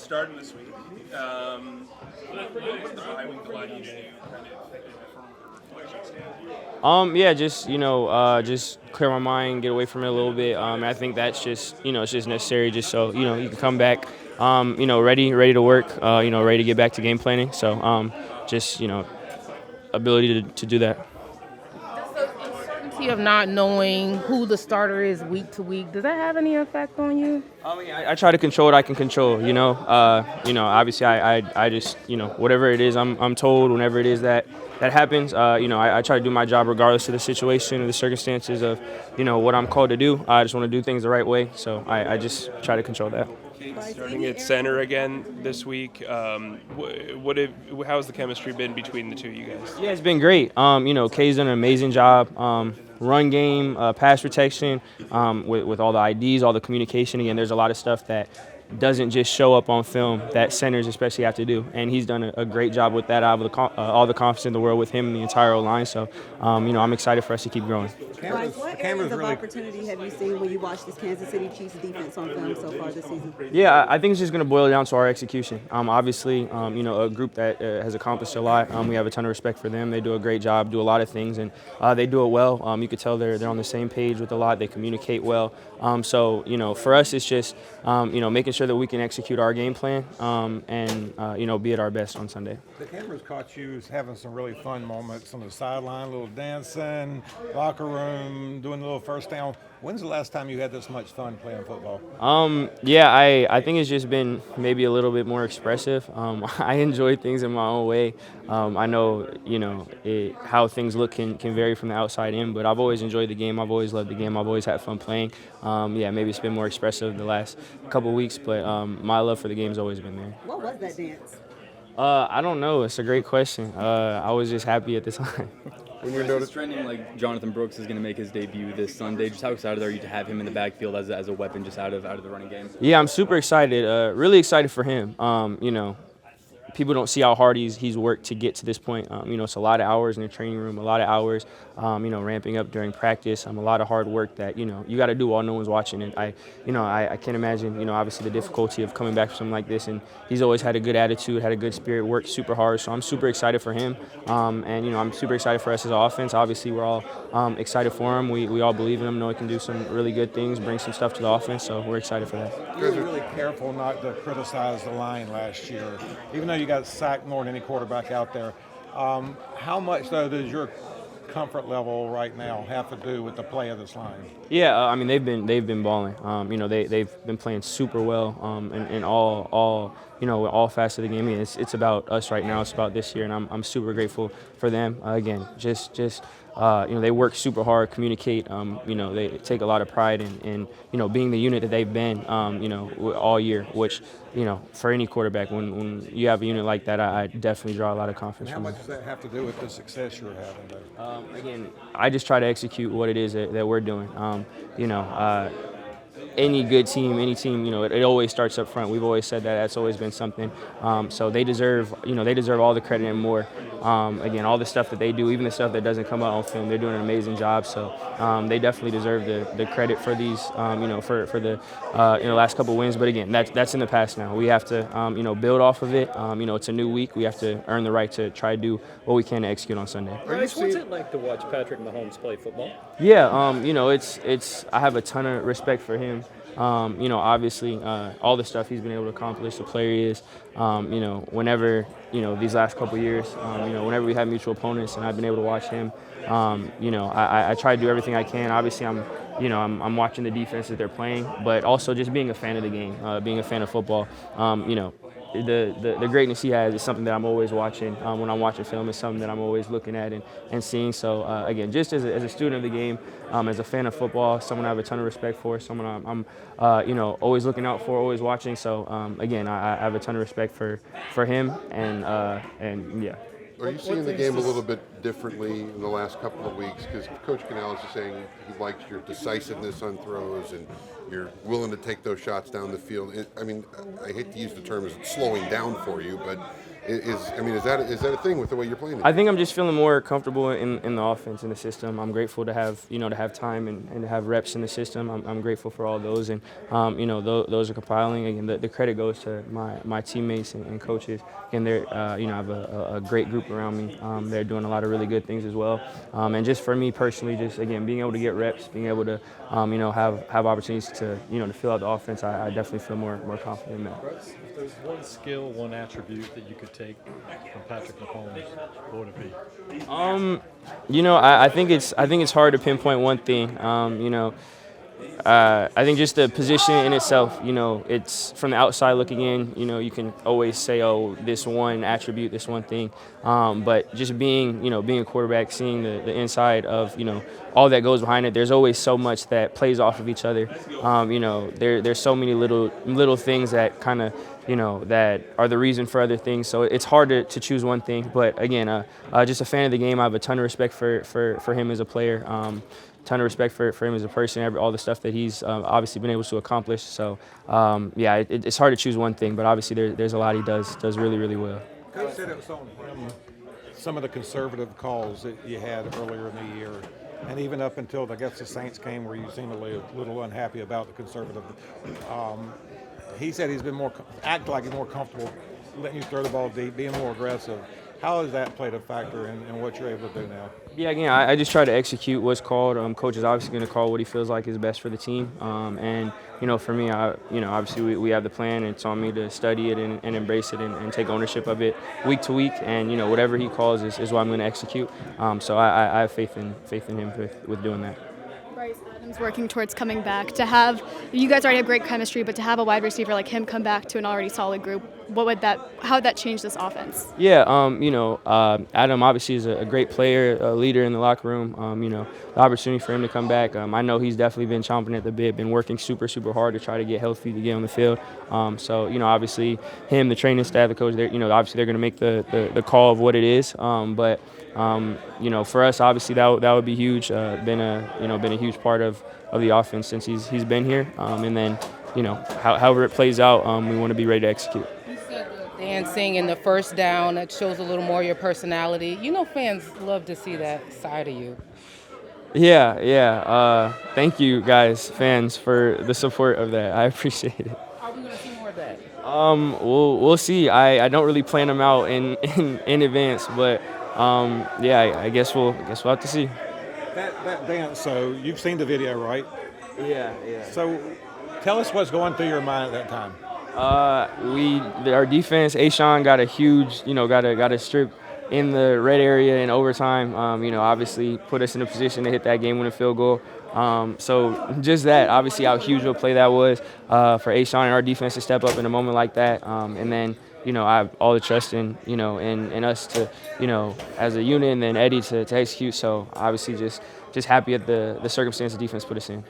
starting this week. What was the bye week allowed you to do kind of from a reflection standpoint? Yeah, just just clear my mind, get away from it a little bit. I think that's just it's just necessary, just so you can come back, ready to work, ready to get back to game planning. So just ability to do that. So uncertainty of not knowing who the starter is week to week, does that have any effect on you? I mean, I try to control what I can control. Obviously, I just whatever it is I'm told whenever it is that happens. I try to do my job regardless of the situation or the circumstances of what I'm called to do. I just want to do things the right way. So I just try to control that. Starting at center again this week. How's the chemistry been between the two of you guys? Yeah, it's been great. Kay's done an amazing job. Run game, pass protection, with all the IDs, all the communication. Again, there's a lot of stuff that doesn't just show up on film that centers especially have to do, and he's done a great job with that. I have all the confidence in the world with him and the entire O-line, so I'm excited for us to keep growing. Bryce, what areas of opportunity have you seen when you watch this Kansas City Chiefs defense on film so far this season? Yeah, I think it's just going to boil down to our execution. Obviously, a group that has accomplished a lot. We have a ton of respect for them. They do a great job, do a lot of things, and they do it well. You could tell they're on the same page with a lot. They communicate well. So for us, it's just making sure that we can execute our game plan and be at our best on Sunday. The cameras caught you having some really fun moments on the sideline, a little dancing, locker room, doing a little first down. When's the last time you had this much fun playing football? I think it's just been maybe a little bit more expressive. I enjoy things in my own way. I know, how things look can vary from the outside in, but I've always enjoyed the game. I've always loved the game. I've always had fun playing. Maybe it's been more expressive the last couple of weeks, but my love for the game's always been there. What was that dance? I don't know. It's a great question. I was just happy at the time. It's trending like Jonathan Brooks is going to make his debut this Sunday. Just how excited are you to have him in the backfield as a weapon just out of the running game? Yeah, I'm super excited. Really excited for him. People don't see how hard he's worked to get to this point. It's a lot of hours in the training room, a lot of hours, ramping up during practice. A lot of hard work that, you got to do while no one's watching. And I can't imagine, obviously the difficulty of coming back from something like this. And he's always had a good attitude, had a good spirit, worked super hard. So I'm super excited for him. I'm super excited for us as an offense. Obviously, we're all excited for him. We all believe in him, know he can do some really good things, bring some stuff to the offense. So we're excited for that. You were really careful not to criticize the line last year, even though you got sacked more than any quarterback out there. How much, though, does your comfort level right now have to do with the play of this line? Yeah, they've been balling. They've been playing super well in all facets of the game. It's about us right now. It's about this year, and I'm super grateful for them. Again, they work super hard, communicate. They take a lot of pride in being the unit that they've been, all year. Which, for any quarterback, when you have a unit like that, I definitely draw a lot of confidence And how from much does that have to do with the success you're having, though? Again, I just try to execute what it is that we're doing. Any good team, any team, it always starts up front. We've always said that. That's always been something. So they deserve all the credit and more. Again, all the stuff that they do, even the stuff that doesn't come out on film, they're doing an amazing job. So they definitely deserve the credit for these, for the last couple wins. But again, that's in the past now. We have to, build off of it. It's a new week. We have to earn the right to try to do what we can to execute on Sunday. Bryce, what's it like to watch Patrick Mahomes play football? Yeah, it's I have a ton of respect for him. Obviously, all the stuff he's been able to accomplish, the player he is. Whenever, these last couple years, whenever we have mutual opponents and I've been able to watch him, I try to do everything I can. Obviously, I'm watching the defense that they're playing, but also just being a fan of the game, being a fan of football. The greatness he has is something that I'm always watching. When I'm watching film, it's something that I'm always looking at and seeing. So again, just as a student of the game, as a fan of football, someone I have a ton of respect for, someone I'm always looking out for, always watching. So again, I have a ton of respect for him and yeah. Are you seeing the game a little bit differently in the last couple of weeks? Because Coach Canales is saying he likes your decisiveness on throws and you're willing to take those shots down the field. I hate to use the term as slowing down for you, but Is that a thing with the way you're playing? I think I'm just feeling more comfortable in the offense, in the system. I'm grateful to have time and to have reps in the system. I'm grateful for all those, and those are compiling. Again, the credit goes to my teammates and coaches. And they're I have a great group around me. They're doing a lot of really good things as well. And just for me personally, just again being able to get reps, being able to have opportunities to to fill out the offense, I definitely feel more confident in that. Bryce, if there's one skill, one attribute that you could take from Patrick Mahomes, what would it be? I think it's hard to pinpoint one thing. I think just the position in itself, it's from the outside looking in, you can always say, oh, this one attribute, this one thing. But just being a quarterback, seeing the inside of, all that goes behind it, there's always so much that plays off of each other. There's so many little things that kind of, that are the reason for other things. So it's hard to choose one thing. But again, just a fan of the game. I have a ton of respect for him as a player. Ton of respect for him as a person, all the stuff that he's obviously been able to accomplish. So, it's hard to choose one thing, but obviously there's a lot he does really, really well. Coach said it was on him, some of the conservative calls that you had earlier in the year, and even up until, I guess, the Saints game where you seemed a little unhappy about the conservative. He said he's been act like he's more comfortable letting you throw the ball deep, being more aggressive. How has that played a factor in what you're able to do now? Yeah, again, I just try to execute what's called. Coach is obviously going to call what he feels like is best for the team. And for me, obviously we have the plan, and it's on me to study it and embrace it and take ownership of it week to week. And whatever he calls is what I'm going to execute. So I have faith in him with doing that. Bryce, Adam's working towards coming back. To have you guys already have great chemistry, but to have a wide receiver like him come back to an already solid group, how would that change this offense? Yeah, Adam obviously is a great player, a leader in the locker room. The opportunity for him to come back, I know he's definitely been chomping at the bit, been working super, super hard to try to get healthy to get on the field. So obviously him, the training staff, the coach, obviously they're going to make the call of what it is. But for us, obviously that would be huge. Been a huge part of the offense since he's been here. And then however it plays out, we want to be ready to execute. Dancing and the first down, that shows a little more of your personality. Fans love to see that side of you. Yeah. Thank you guys, fans, for the support of that. I appreciate it. Are we going to see more of that? We'll see. I don't really plan them out in advance, but I guess we'll have to see. That dance. So you've seen the video, right? Yeah. So tell us what's going through your mind at that time. Our defense, Ashawn got a huge, got a strip in the red area in overtime. Obviously put us in a position to hit that game-winning field goal. So just that, obviously how huge of a play that was for Ashawn and our defense to step up in a moment like that. And then, I have all the trust in us to, as a unit, and then Eddie to execute. So obviously just happy at the circumstance the defense put us in.